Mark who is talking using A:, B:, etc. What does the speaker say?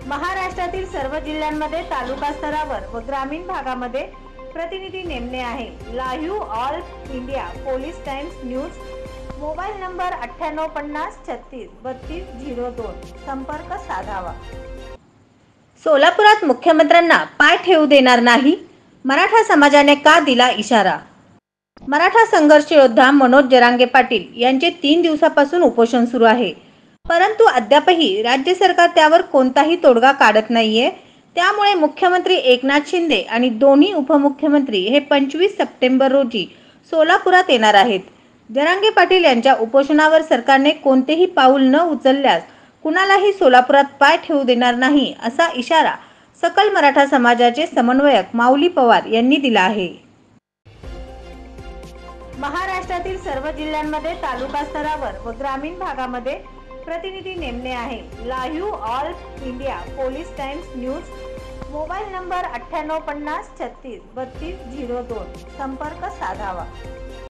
A: महाराष्ट्रातील सर्व जिल्ह्यांमध्ये तालुका स्तरावर व ग्रामीण भागामध्ये प्रतिनिधी नेमणे आहे। Live all India police times news, mobile number 9850363202, संपर्क साधावा। सोलापुरात मुख्यमंत्र्यांना पाय ठेवू देणार नाही, मराठा समाजाने का दिला इशारा? मराठा संघर्ष योद्धा मनोज जरांगे पाटील यांचे 3 दिवसापासून उपोषण सुरू आहे, परंतु अद्यापही राज्य सरकार त्यावर कोणताही तोडगा काढत नाहीये। त्यामुळे मुख्यमंत्री एकनाथ शिंदे आणि दोन्ही उपमुख्यमंत्री हे 25 सप्टेंबर रोजी सोलापुरात येणार आहेत। जरांगे पाटील यांच्या उपोषणावर सरकारने कोणतेही पाऊल न उचलल्यास कुणालाही सोलापुरात पाय ठेवू देणार नाही, असा इशारा सकल मराठा समाजाचे समन्वयक माऊली पवार यांनी दिला आहे। महाराष्ट्रातील सर्व जिल्ह्यांमध्ये तालुका स्तरावर व ग्रामीण भागामध्ये प्रतिनिधी नेमणे आहे। Live all India police times news, mobile number 9850363202, संपर्क साधावा।